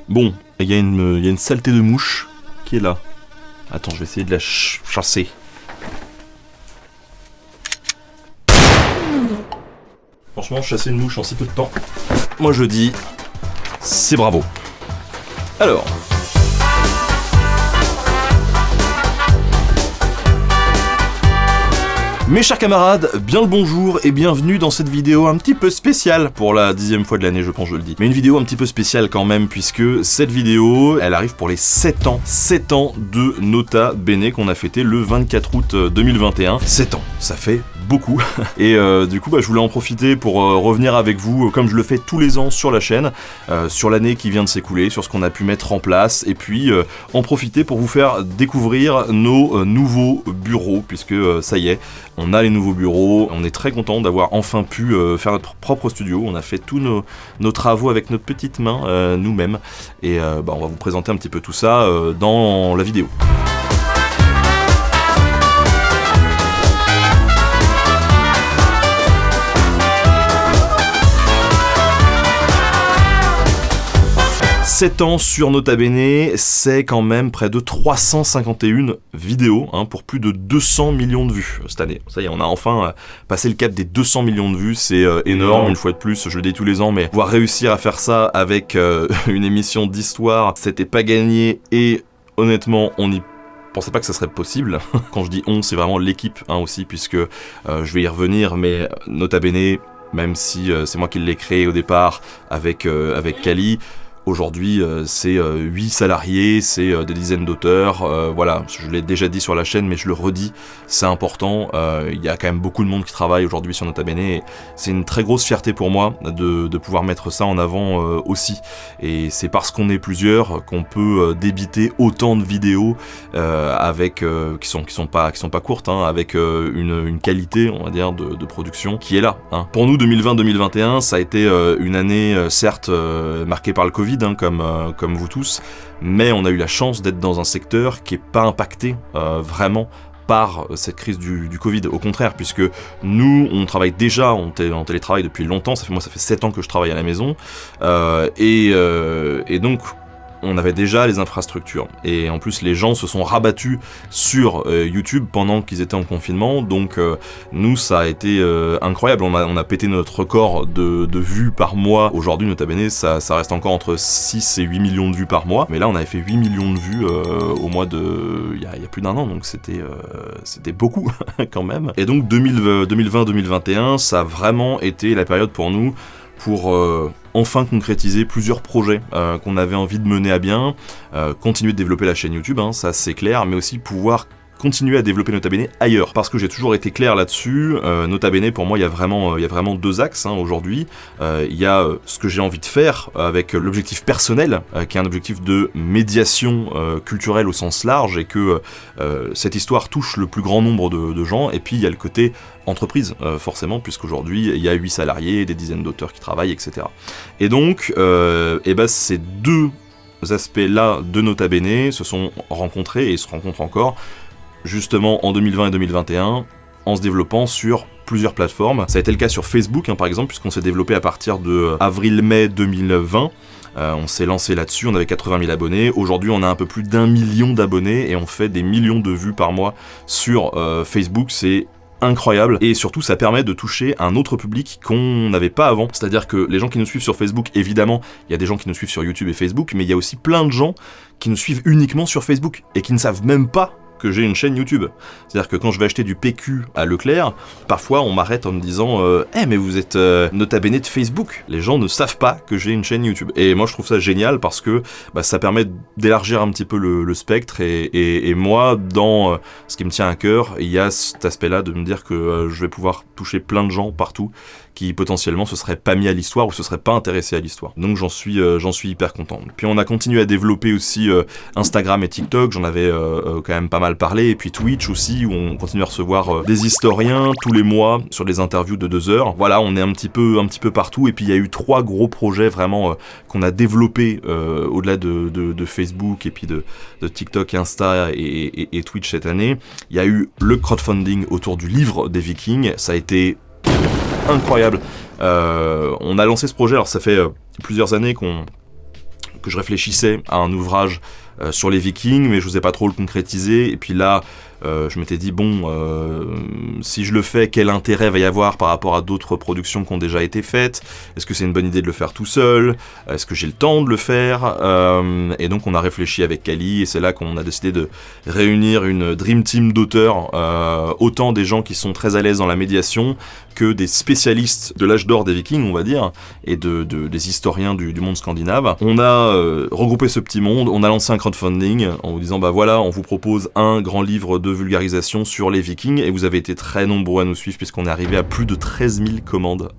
Bon, il y a une saleté de mouche qui est là. Attends, je vais essayer de la chasser. Franchement, chasser une mouche en si peu de temps, moi je dis, c'est bravo. Alors... Mes chers camarades, bien le bonjour et bienvenue dans cette vidéo un petit peu spéciale, pour la 10e fois de l'année je pense je le dis. Mais une vidéo un petit peu spéciale quand même, puisque cette vidéo, elle arrive pour les 7 ans de Nota Bene qu'on a fêté le 24 août 2021. 7 ans, ça fait beaucoup. Et du coup je voulais en profiter pour revenir avec vous, comme je le fais tous les ans sur la chaîne, sur l'année qui vient de s'écouler, sur ce qu'on a pu mettre en place, et puis en profiter pour vous faire découvrir nos nouveaux bureaux, puisque ça y est, on a les nouveaux bureaux, on est très content d'avoir enfin pu faire notre propre studio. On a fait tous nos travaux avec notre petite main nous-mêmes, et on va vous présenter un petit peu tout ça dans la vidéo. 7 ans sur Nota Bene, c'est quand même près de 351 vidéos, pour plus de 200 millions de vues cette année. Ça y est, on a enfin passé le cap des 200 millions de vues, c'est énorme, une fois de plus, je le dis tous les ans, mais pouvoir réussir à faire ça avec une émission d'histoire, c'était pas gagné, et honnêtement, on y pensais pas que ça serait possible. Quand je dis on, c'est vraiment l'équipe aussi, puisque je vais y revenir, mais Nota Bene, même si c'est moi qui l'ai créé au départ avec Kali, aujourd'hui, c'est 8 salariés, c'est des dizaines d'auteurs, voilà, je l'ai déjà dit sur la chaîne, mais je le redis, c'est important, il y a quand même beaucoup de monde qui travaille aujourd'hui sur Nota Bene, et c'est une très grosse fierté pour moi de pouvoir mettre ça en avant aussi, et c'est parce qu'on est plusieurs qu'on peut débiter autant de vidéos avec qui sont pas courtes, avec une qualité, on va dire, de production qui est là. Pour nous, 2020-2021, ça a été une année certes marquée par le Covid, comme vous tous, mais on a eu la chance d'être dans un secteur qui n'est pas impacté vraiment par cette crise du Covid, au contraire, puisque nous, on travaille déjà en télétravail depuis longtemps, ça fait 7 ans que je travaille à la maison, et donc on avait déjà les infrastructures, et en plus les gens se sont rabattus sur YouTube pendant qu'ils étaient en confinement, donc nous ça a été incroyable, on a pété notre record de vues par mois. Aujourd'hui Nota Bene ça reste encore entre 6 et 8 millions de vues par mois, mais là on avait fait 8 millions de vues au mois de... il y a plus d'un an, donc c'était beaucoup quand même. Et donc 2020-2021 ça a vraiment été la période pour nous pour enfin concrétiser plusieurs projets qu'on avait envie de mener à bien, continuer de développer la chaîne YouTube, ça c'est clair, mais aussi pouvoir continuer à développer Nota Bene ailleurs, parce que j'ai toujours été clair là-dessus. Nota Bene, pour moi, il y a vraiment deux axes aujourd'hui. Il y a ce que j'ai envie de faire avec l'objectif personnel, qui est un objectif de médiation culturelle au sens large, et que cette histoire touche le plus grand nombre de gens. Et puis il y a le côté entreprise, forcément, puisqu'aujourd'hui il y a 8 salariés, des dizaines d'auteurs qui travaillent, etc. Et donc, ces deux aspects-là de Nota Bene se sont rencontrés et se rencontrent encore, justement en 2020 et 2021, en se développant sur plusieurs plateformes. Ça a été le cas sur Facebook, par exemple, puisqu'on s'est développé à partir de avril-mai 2020. On s'est lancé là-dessus, on avait 80 000 abonnés. Aujourd'hui, on a un peu plus d'1 million d'abonnés et on fait des millions de vues par mois sur Facebook. C'est incroyable, et surtout ça permet de toucher un autre public qu'on n'avait pas avant, c'est-à-dire que les gens qui nous suivent sur Facebook, évidemment il y a des gens qui nous suivent sur YouTube et Facebook, mais il y a aussi plein de gens qui nous suivent uniquement sur Facebook et qui ne savent même pas que j'ai une chaîne YouTube. C'est-à-dire que quand je vais acheter du PQ à Leclerc, parfois on m'arrête en me disant mais vous êtes Nota Bene de Facebook. Les gens ne savent pas que j'ai une chaîne YouTube. Et moi je trouve ça génial parce que ça permet d'élargir un petit peu le spectre, et moi, dans ce qui me tient à cœur, il y a cet aspect-là de me dire que je vais pouvoir toucher plein de gens partout qui potentiellement se seraient pas mis à l'histoire ou se seraient pas intéressés à l'histoire. Donc j'en suis hyper content. Puis on a continué à développer aussi Instagram et TikTok, j'en avais quand même pas mal parlé, et puis Twitch aussi, où on continue à recevoir des historiens tous les mois sur des interviews de 2 heures. Voilà, on est un petit peu partout, et puis il y a eu 3 gros projets vraiment qu'on a développés au-delà de Facebook et puis de TikTok, Insta et Twitch cette année. Il y a eu le crowdfunding autour du livre des Vikings, ça a été incroyable. On a lancé ce projet, alors ça fait plusieurs années qu'on que je réfléchissais à un ouvrage sur les Vikings, mais je n'osais pas trop le concrétiser. Et puis là, je m'étais dit, si je le fais, quel intérêt va y avoir par rapport à d'autres productions qui ont déjà été faites? Est-ce que c'est une bonne idée de le faire tout seul? Est-ce que j'ai le temps de le faire? Et donc on a réfléchi avec Kali, et c'est là qu'on a décidé de réunir une dream team d'auteurs, autant des gens qui sont très à l'aise dans la médiation que des spécialistes de l'âge d'or des Vikings, on va dire, et des historiens du monde scandinave. On a regroupé ce petit monde, on a lancé un crowdfunding en vous disant, on vous propose un grand livre de vulgarisation sur les Vikings, et vous avez été très nombreux à nous suivre puisqu'on est arrivé à plus de 13 000 commandes.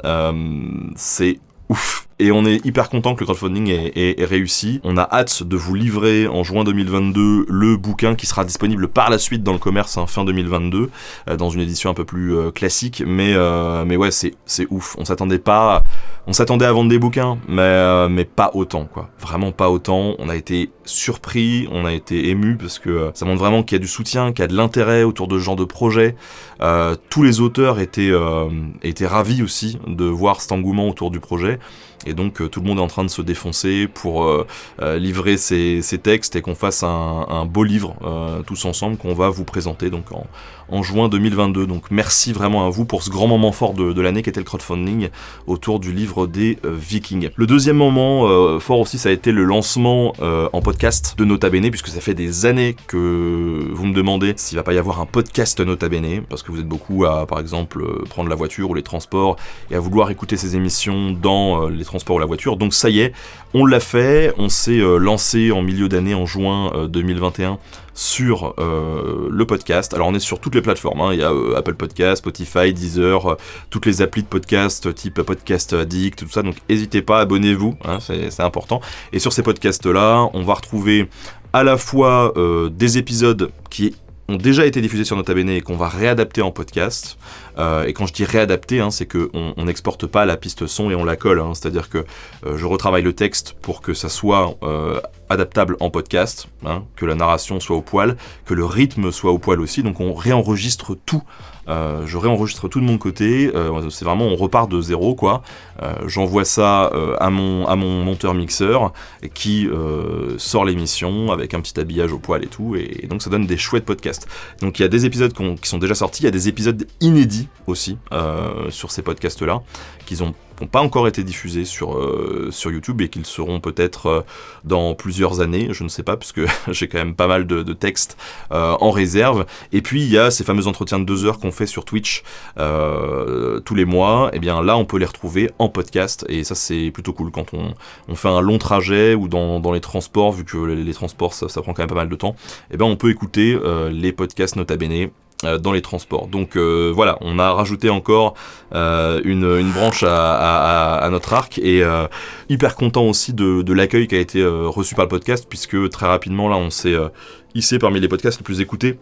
C'est ouf. Et on est hyper content que le crowdfunding ait réussi. On a hâte de vous livrer en juin 2022 le bouquin qui sera disponible par la suite dans le commerce fin 2022, dans une édition un peu plus classique. Mais ouais, c'est ouf. On s'attendait à vendre des bouquins, mais pas autant, quoi. Vraiment pas autant. On a été surpris, on a été ému parce que ça montre vraiment qu'il y a du soutien, qu'il y a de l'intérêt autour de ce genre de projet. Tous les auteurs étaient ravis aussi de voir cet engouement autour du projet. Et donc tout le monde est en train de se défoncer pour livrer ses textes et qu'on fasse un beau livre tous ensemble qu'on va vous présenter donc en juin 2022. Donc merci vraiment à vous pour ce grand moment fort de l'année qui était le crowdfunding autour du livre des Vikings. Le deuxième moment fort aussi, ça a été le lancement en podcast de Nota Bene, puisque ça fait des années que vous me demandez s'il va pas y avoir un podcast Nota Bene, parce que vous êtes beaucoup à, par exemple, prendre la voiture ou les transports et à vouloir écouter ces émissions dans les transports ou la voiture. Donc ça y est, on l'a fait, on s'est lancé en milieu d'année, en juin 2021, sur le podcast. Alors on est sur toutes les plateformes, hein. Il y a Apple Podcast, Spotify, Deezer, toutes les applis de podcast type Podcast Addict, tout ça, donc n'hésitez pas, abonnez-vous, hein, c'est important. Et sur ces podcasts-là, on va retrouver à la fois des épisodes qui ont déjà été diffusés sur Nota Bene et qu'on va réadapter en podcast. Et quand je dis réadapter, c'est qu'on n'exporte pas la piste son et on la colle. C'est-à-dire que je retravaille le texte pour que ça soit adaptable en podcast, que la narration soit au poil, que le rythme soit au poil aussi. Donc on réenregistre tout. Je réenregistre tout de mon côté, c'est vraiment, on repart de zéro, quoi. J'envoie ça à mon monteur mixeur qui sort l'émission avec un petit habillage au poil et tout, et donc ça donne des chouettes podcasts. Donc il y a des épisodes qui sont déjà sortis, il y a des épisodes inédits aussi sur ces podcasts-là, qui n'ont pas encore été diffusés sur YouTube et qu'ils seront peut-être dans plusieurs années, je ne sais pas, parce que j'ai quand même pas mal de textes en réserve. Et puis il y a ces fameux entretiens de 2 heures qu'on fait sur Twitch tous les mois, et bien là on peut les retrouver en podcast, et ça c'est plutôt cool quand on fait un long trajet ou dans les transports, vu que les transports ça prend quand même pas mal de temps, et bien on peut écouter les podcasts Nota Bene dans les transports. Donc voilà, on a rajouté encore une branche à notre arc, et hyper content aussi de l'accueil qui a été reçu par le podcast, puisque très rapidement là on s'est hissé parmi les podcasts les plus écoutés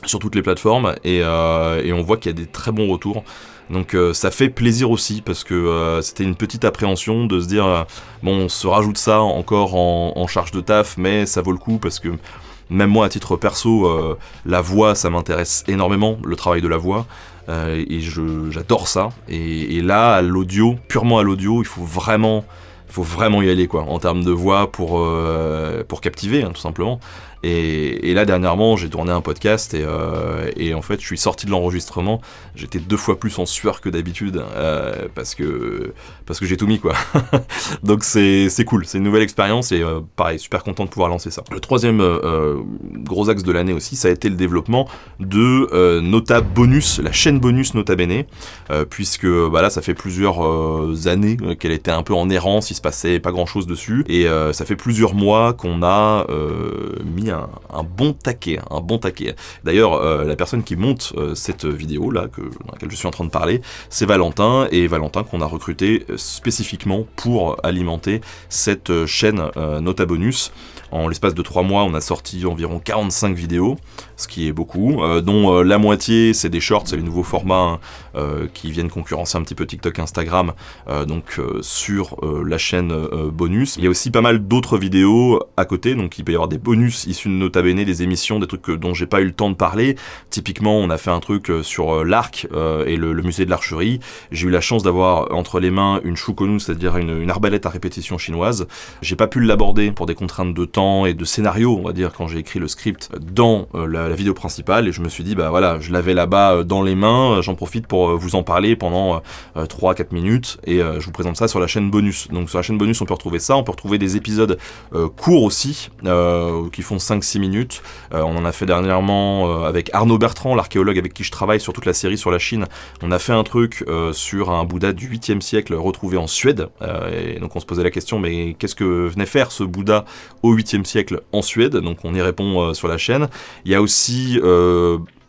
sur toutes les plateformes, et on voit qu'il y a des très bons retours. Donc ça fait plaisir aussi, parce que c'était une petite appréhension de se dire on se rajoute ça encore en charge de taf, mais ça vaut le coup, parce que même moi, à titre perso, la voix, ça m'intéresse énormément, le travail de la voix, et j'adore ça. Et là, à l'audio, purement à l'audio, il faut vraiment y aller, quoi, en termes de voix pour captiver, tout simplement. Et là, dernièrement, j'ai tourné un podcast, et en fait, je suis sorti de l'enregistrement, j'étais 2 fois plus en sueur que d'habitude, parce que j'ai tout mis, quoi. Donc c'est cool, c'est une nouvelle expérience, et pareil, super content de pouvoir lancer ça. Le troisième gros axe de l'année aussi, ça a été le développement de Nota Bonus, la chaîne bonus Nota Bene, puisque là, ça fait plusieurs années qu'elle était un peu en errance, il se passait pas grand-chose dessus, et ça fait plusieurs mois qu'on a mis un bon taquet. D'ailleurs, la personne qui monte cette vidéo là, dans laquelle je suis en train de parler, c'est Valentin, et Valentin qu'on a recruté spécifiquement pour alimenter cette chaîne Nota Bonus, En l'espace de 3 mois, on a sorti environ 45 vidéos, ce qui est beaucoup, dont la moitié c'est des shorts, c'est les nouveaux formats qui viennent concurrencer un petit peu TikTok, Instagram, sur la chaîne bonus. Il y a aussi pas mal d'autres vidéos à côté, donc il peut y avoir des bonus issus de Nota Bene, des émissions, des trucs dont j'ai pas eu le temps de parler. Typiquement, on a fait un truc sur l'arc et le musée de l'archerie. J'ai eu la chance d'avoir entre les mains une shukonu, c'est-à-dire une arbalète à répétition chinoise. J'ai pas pu l'aborder pour des contraintes de temps et de scénario, on va dire, quand j'ai écrit le script dans la vidéo principale, et je me suis dit, bah voilà, je l'avais là-bas dans les mains, j'en profite pour vous en parler pendant 3-4 minutes, et je vous présente ça sur la chaîne bonus. Donc sur la chaîne bonus, on peut retrouver ça, on peut retrouver des épisodes courts aussi, qui font 5-6 minutes. On en a fait dernièrement avec Arnaud Bertrand, l'archéologue avec qui je travaille sur toute la série sur la Chine. On a fait un truc sur un Bouddha du 8e siècle retrouvé en Suède, et donc on se posait la question, mais qu'est-ce que venait faire ce Bouddha au 8e siècle en Suède? Donc on y répond sur la chaîne. Il y a aussi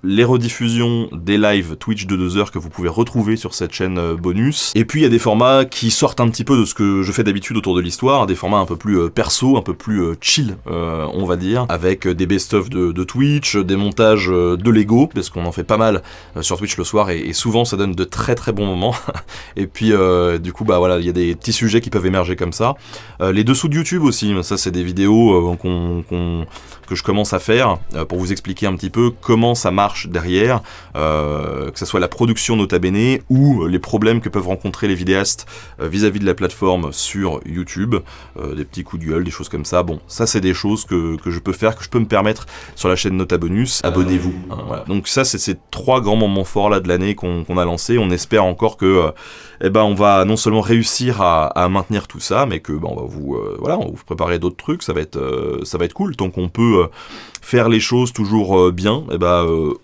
les rediffusions des lives Twitch de 2 heures que vous pouvez retrouver sur cette chaîne bonus. Et puis il y a des formats qui sortent un petit peu de ce que je fais d'habitude autour de l'histoire, des formats un peu plus perso, un peu plus chill, on va dire, avec des best-of de Twitch, des montages de Lego, parce qu'on en fait pas mal sur Twitch le soir, et souvent ça donne de très très bons moments. Et puis du coup, bah voilà, il y a des petits sujets qui peuvent émerger comme ça. Les dessous de YouTube aussi, ça c'est des vidéos que je commence à faire pour vous expliquer un petit peu comment ça marche derrière, que ce soit la production Nota Bene ou les problèmes que peuvent rencontrer les vidéastes vis-à-vis de la plateforme sur YouTube, des petits coups de gueule, des choses comme ça. Bon, ça c'est des choses que je peux faire, que je peux me permettre sur la chaîne Nota Bonus. Abonnez-vous. Voilà. Donc ça, c'est ces 3 grands moments forts là de l'année qu'on a lancé. On espère encore que on va non seulement réussir à maintenir tout ça, mais que on va on va vous préparer d'autres trucs. Ça va être cool. Tant qu'on peut faire les choses toujours bien,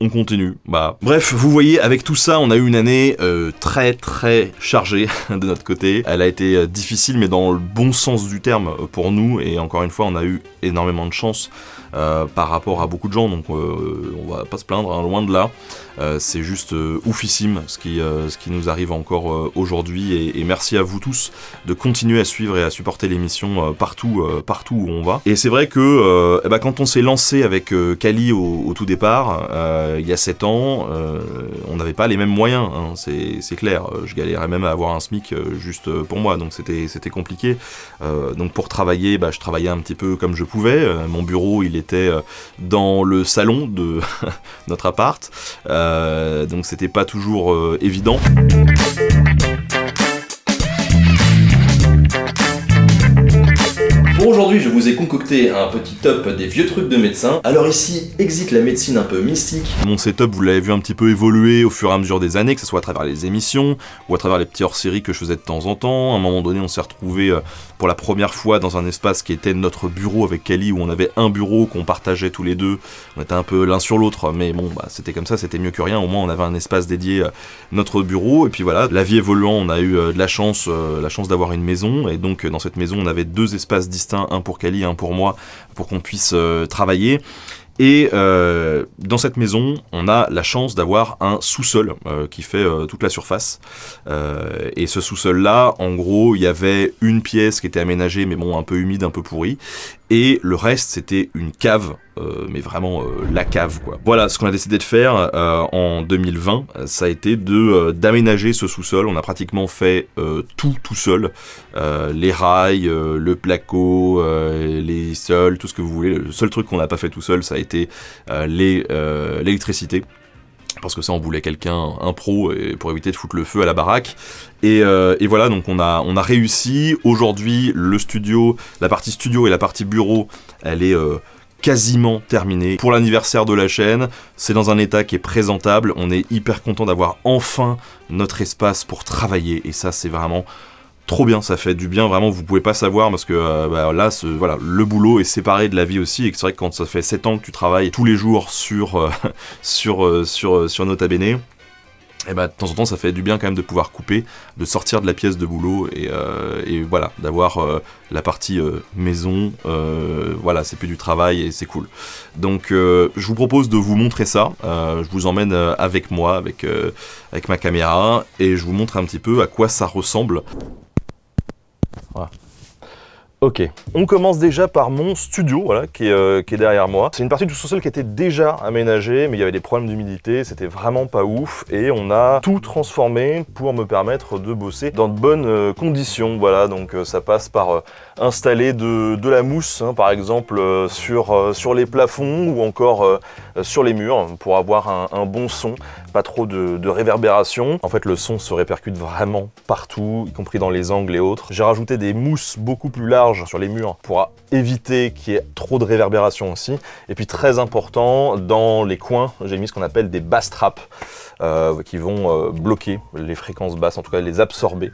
on continue. Bref, vous voyez, avec tout ça, on a eu une année très très chargée de notre côté. Elle a été difficile, mais dans le bon sens du terme pour nous, et encore une fois, on a eu énormément de chance par rapport à beaucoup de gens, donc on va pas se plaindre, hein, loin de là. C'est juste oufissime ce qui nous arrive encore aujourd'hui, et merci à vous tous de continuer à suivre et à supporter l'émission partout où on va. Et c'est vrai que quand on s'est lancé avec Kali au tout départ, il y a 7 ans, on n'avait pas les mêmes moyens, hein, c'est clair. Je galérais même à avoir un SMIC juste pour moi, donc c'était compliqué. Donc pour travailler, je travaillais un petit peu comme je pouvais. Mon bureau, il était dans le salon de notre appart, donc c'était pas toujours évident. Pour aujourd'hui, je vous ai concocté un petit top des vieux trucs de médecin. Alors ici, exit la médecine un peu mystique. Mon setup, vous l'avez vu un petit peu évoluer au fur et à mesure des années, que ce soit à travers les émissions ou à travers les petits hors-séries que je faisais de temps en temps. À un moment donné, on s'est retrouvé pour la première fois dans un espace qui était notre bureau avec Kali, où on avait un bureau qu'on partageait tous les deux. On était un peu l'un sur l'autre, mais bon, c'était comme ça, c'était mieux que rien. Au moins, on avait un espace dédié à notre bureau. Et puis voilà, la vie évoluant, on a eu de la chance d'avoir une maison. Et donc, dans cette maison, on avait 2 espaces distincts, un pour Kali, un pour moi, pour qu'on puisse travailler. Et dans cette maison, on a la chance d'avoir un sous-sol qui fait toute la surface. Et ce sous-sol-là, en gros, il y avait une pièce qui était aménagée, mais bon, un peu humide, un peu pourrie. Et le reste, c'était une cave, mais vraiment la cave, quoi. Voilà, ce qu'on a décidé de faire en 2020, ça a été d'aménager ce sous-sol. On a pratiquement fait tout seul. Les rails, le placo, les sols, tout ce que vous voulez. Le seul truc qu'on n'a pas fait tout seul, ça a été l'électricité. Parce que ça, on voulait un pro, et pour éviter de foutre le feu à la baraque. Et voilà, donc on a réussi. Aujourd'hui, le studio, la partie studio et la partie bureau, elle est quasiment terminée. Pour l'anniversaire de la chaîne, c'est dans un état qui est présentable. On est hyper content d'avoir enfin notre espace pour travailler. Et ça, c'est vraiment trop bien, ça fait du bien, vraiment, vous pouvez pas savoir, parce que là, le boulot est séparé de la vie aussi, et que c'est vrai que quand ça fait 7 ans que tu travailles tous les jours sur Nota Bene, et de temps en temps ça fait du bien quand même de pouvoir couper, de sortir de la pièce de boulot, et voilà, d'avoir la partie maison, voilà, c'est plus du travail et c'est cool. Donc je vous propose de vous montrer ça, je vous emmène avec moi, avec ma caméra, et je vous montre un petit peu à quoi ça ressemble. Voilà. Ok, on commence déjà par mon studio, voilà, qui est derrière moi. C'est une partie du sous-sol qui était déjà aménagée, mais il y avait des problèmes d'humidité, c'était vraiment pas ouf, et on a tout transformé pour me permettre de bosser dans de bonnes conditions, voilà, donc ça passe par installer de la mousse, hein, par exemple, sur les plafonds, ou encore sur les murs, pour avoir un bon son, pas trop de réverbération. En fait, le son se répercute vraiment partout, y compris dans les angles et autres. J'ai rajouté des mousses beaucoup plus larges sur les murs pour éviter qu'il y ait trop de réverbération aussi. Et puis très important, dans les coins, j'ai mis ce qu'on appelle des bass traps qui vont bloquer les fréquences basses, en tout cas les absorber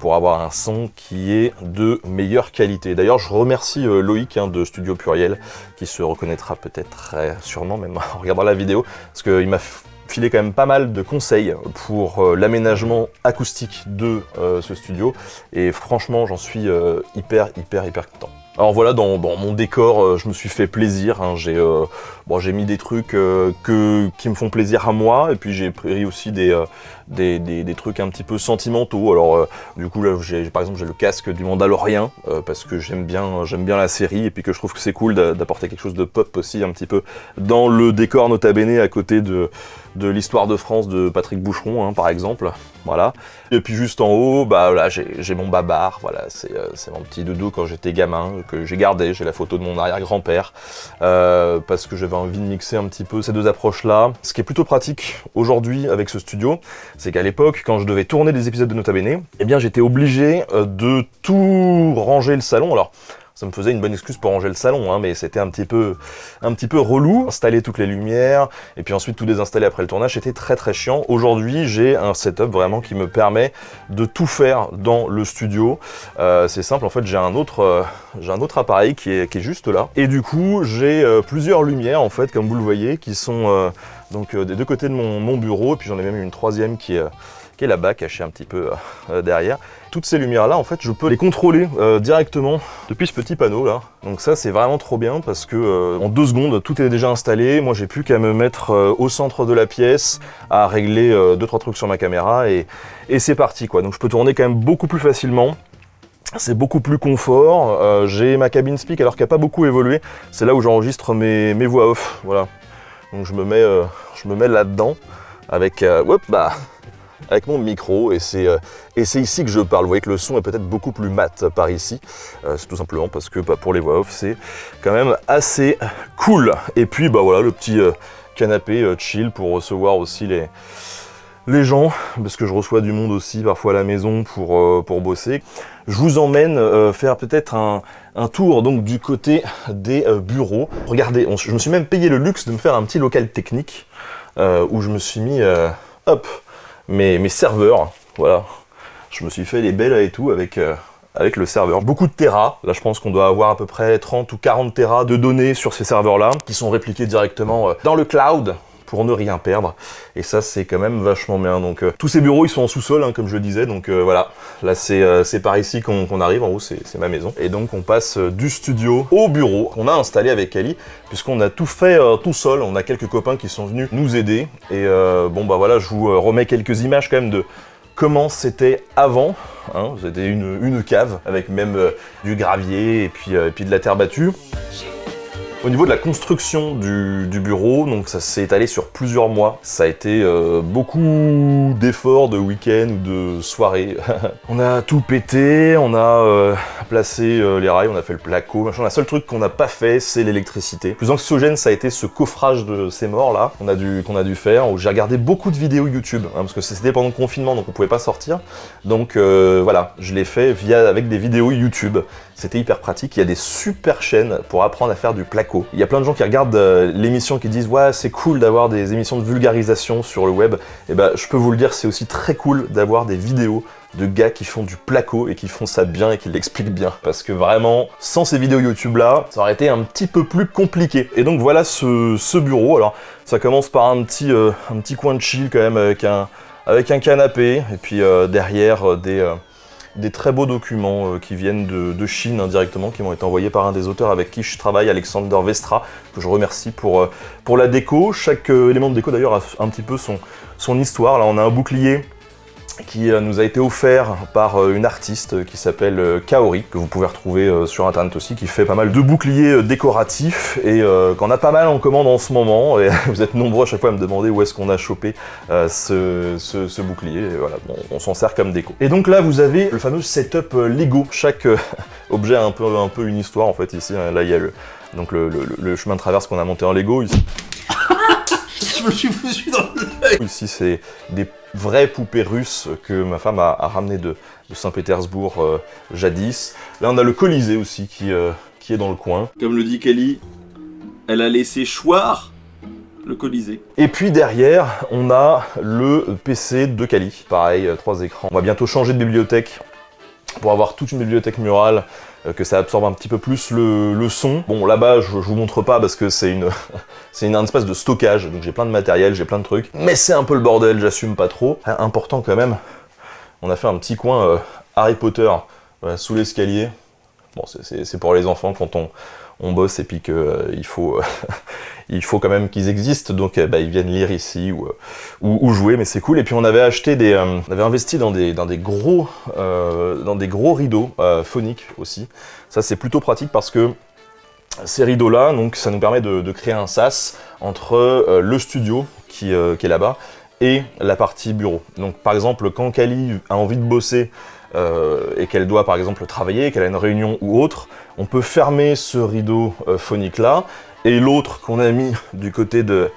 pour avoir un son qui est de meilleure qualité. D'ailleurs, je remercie Loïc de Studio Pluriel qui se reconnaîtra peut-être très sûrement même en regardant la vidéo, parce qu'il m'a filé quand même pas mal de conseils pour l'aménagement acoustique de ce studio, et franchement j'en suis hyper content. Alors voilà, dans mon décor, je me suis fait plaisir, hein. J'ai mis des trucs qui me font plaisir à moi, et puis j'ai pris aussi des trucs un petit peu sentimentaux. Alors du coup là, par exemple, j'ai le casque du Mandalorian, parce que j'aime bien la série, et puis que je trouve que c'est cool d'apporter quelque chose de pop aussi un petit peu dans le décor, nota bene à côté de l'histoire de France de Patrick Boucheron, hein, par exemple. Voilà. Et puis juste en haut, bah là, j'ai mon babar, voilà, c'est mon petit doudou quand j'étais gamin, que j'ai gardé. J'ai la photo de mon arrière-grand-père, parce que j'avais envie de mixer un petit peu ces deux approches-là. Ce qui est plutôt pratique aujourd'hui avec ce studio, c'est qu'à l'époque, quand je devais tourner des épisodes de Nota Bene, eh bien j'étais obligé de tout ranger le salon. Alors, ça me faisait une bonne excuse pour ranger le salon, hein, mais c'était un petit peu relou. Installer toutes les lumières, et puis ensuite tout désinstaller après le tournage, c'était très chiant. Aujourd'hui, j'ai un setup vraiment qui me permet de tout faire dans le studio. C'est simple, en fait, j'ai un autre appareil qui est juste là. Et du coup, j'ai plusieurs lumières, en fait, comme vous le voyez, qui sont des deux côtés de mon bureau, et puis j'en ai même une troisième qui est là-bas, cachée un petit peu derrière. Toutes ces lumières-là, en fait, je peux les contrôler directement depuis ce petit panneau là. Donc ça, c'est vraiment trop bien parce que en 2 secondes, tout est déjà installé. Moi, j'ai plus qu'à me mettre au centre de la pièce, à régler 2-3 trucs sur ma caméra, et c'est parti, quoi. Donc je peux tourner quand même beaucoup plus facilement. C'est beaucoup plus confort. J'ai ma cabine speak, alors qu'elle n'a pas beaucoup évolué. C'est là où j'enregistre mes voix off, voilà. Donc je me mets là-dedans avec avec mon micro, et c'est ici que je parle. Vous voyez que le son est peut-être beaucoup plus mat par ici. C'est tout simplement parce que pour les voix off, c'est quand même assez cool. Et puis voilà, le petit canapé chill pour recevoir aussi les gens, parce que je reçois du monde aussi parfois à la maison pour bosser. Je vous emmène faire peut-être un tour donc du côté des bureaux. Regardez, je me suis même payé le luxe de me faire un petit local technique où je me suis mis mes serveurs, voilà. Je me suis fait les belles et tout avec le serveur. Beaucoup de Tera, là je pense qu'on doit avoir à peu près 30 ou 40 Tera de données sur ces serveurs-là, qui sont répliqués directement dans le cloud, pour ne rien perdre, et ça c'est quand même vachement bien. Donc tous ces bureaux ils sont en sous-sol, hein, comme je le disais, donc voilà, là c'est par ici qu'on arrive, en haut c'est ma maison, et donc on passe du studio au bureau qu'on a installé avec Ali, puisqu'on a tout fait tout seul. On a quelques copains qui sont venus nous aider, et voilà, je vous remets quelques images quand même de comment c'était avant, hein. C'était une cave avec même du gravier et puis de la terre battue. Au niveau de la construction du bureau, donc ça s'est étalé sur plusieurs mois. Ça a été beaucoup d'efforts de week-end ou de soirées. On a tout pété, on a placé les rails, on a fait le placo, machin. Le seul truc qu'on n'a pas fait, c'est l'électricité. Le plus anxiogène, ça a été ce coffrage de ces morts là qu'on a dû faire. J'ai regardé beaucoup de vidéos YouTube, hein, parce que c'était pendant le confinement, donc on pouvait pas sortir. Donc voilà, je l'ai fait avec des vidéos YouTube. C'était hyper pratique. Il y a des super chaînes pour apprendre à faire du placo. Il y a plein de gens qui regardent l'émission qui disent « Ouais, c'est cool d'avoir des émissions de vulgarisation sur le web ». Et ben, je peux vous le dire, c'est aussi très cool d'avoir des vidéos de gars qui font du placo et qui font ça bien et qui l'expliquent bien. Parce que vraiment, sans ces vidéos YouTube là, ça aurait été un petit peu plus compliqué. Et donc voilà ce bureau. Alors, ça commence par un petit coin de chill quand même avec un canapé, et puis derrière des très beaux documents qui viennent de Chine indirectement, qui m'ont été envoyés par un des auteurs avec qui je travaille, Alexander Vestra, que je remercie pour la déco. Chaque élément de déco d'ailleurs a un petit peu son histoire. Là on a un bouclier qui nous a été offert par une artiste qui s'appelle Kaori, que vous pouvez retrouver sur internet aussi, qui fait pas mal de boucliers décoratifs et qu'on a pas mal en commande en ce moment. Et vous êtes nombreux à chaque fois à me demander où est-ce qu'on a chopé ce bouclier. Et voilà, bon, on s'en sert comme déco. Et donc là, vous avez le fameux setup Lego. Chaque objet a un peu une histoire en fait ici. Là, il y a le chemin de traverse qu'on a monté en Lego. Ici. Je me suis foutu dans l'œil. Ici, c'est des vraies poupées russes que ma femme a ramenées de Saint-Pétersbourg jadis. Là, on a le Colisée aussi qui est dans le coin. Comme le dit Kelly, elle a laissé choir le Colisée. Et puis derrière, on a le PC de Kali. Pareil, 3 écrans. On va bientôt changer de bibliothèque pour avoir toute une bibliothèque murale, que ça absorbe un petit peu plus le son. Bon, là-bas, je vous montre pas parce que c'est un espace de stockage, donc j'ai plein de matériel, j'ai plein de trucs. Mais c'est un peu le bordel, j'assume pas trop. Important quand même, on a fait un petit coin Harry Potter sous l'escalier. Bon, c'est pour les enfants quand on bosse et puis qu'il faut, il faut quand même qu'ils existent, donc ils viennent lire ici ou jouer, mais c'est cool. Et puis on avait acheté on avait investi dans des gros rideaux phoniques aussi. Ça c'est plutôt pratique parce que ces rideaux-là, donc ça nous permet de créer un sas entre le studio qui est là-bas et la partie bureau. Donc par exemple, quand Kali a envie de bosser et qu'elle doit par exemple travailler, qu'elle a une réunion ou autre, on peut fermer ce rideau phonique là, et l'autre qu'on a mis du côté de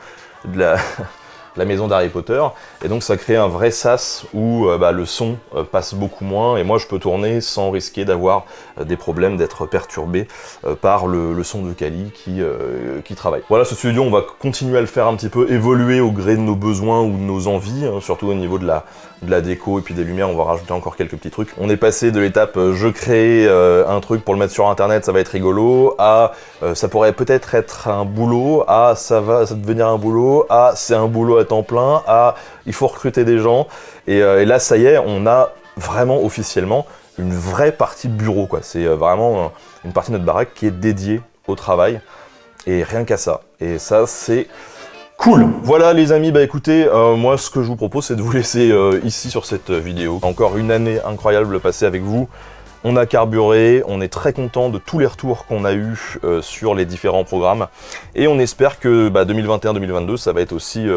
la maison d'Harry Potter, et donc ça crée un vrai sas où le son passe beaucoup moins, et moi je peux tourner sans risquer d'avoir des problèmes, d'être perturbé par le son de Kali qui travaille. Voilà, ce studio, on va continuer à le faire un petit peu évoluer au gré de nos besoins ou de nos envies, surtout au niveau de la déco et puis des lumières, on va rajouter encore quelques petits trucs. On est passé de l'étape je crée un truc pour le mettre sur internet, ça va être rigolo, à ça pourrait peut-être être un boulot, à ça va devenir un boulot, à c'est un boulot à temps plein, à il faut recruter des gens, et là ça y est, on a vraiment officiellement une vraie partie bureau, quoi. C'est vraiment une partie de notre baraque qui est dédiée au travail, et rien qu'à ça. Et ça c'est cool. Voilà les amis, écoutez, moi ce que je vous propose c'est de vous laisser ici sur cette vidéo. Encore une année incroyable passée avec vous. On a carburé, on est très content de tous les retours qu'on a eu sur les différents programmes, et on espère que 2021-2022 ça va être aussi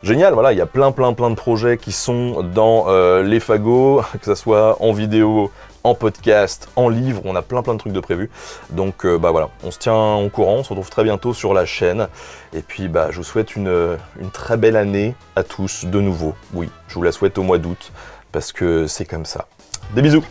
génial. Voilà, il y a plein de projets qui sont dans les fagots, que ça soit en vidéo, en podcast, en livre, on a plein de trucs de prévus. Donc voilà, on se tient au courant, on se retrouve très bientôt sur la chaîne, et puis je vous souhaite une très belle année à tous de nouveau. Oui, je vous la souhaite au mois d'août, parce que c'est comme ça. Des bisous!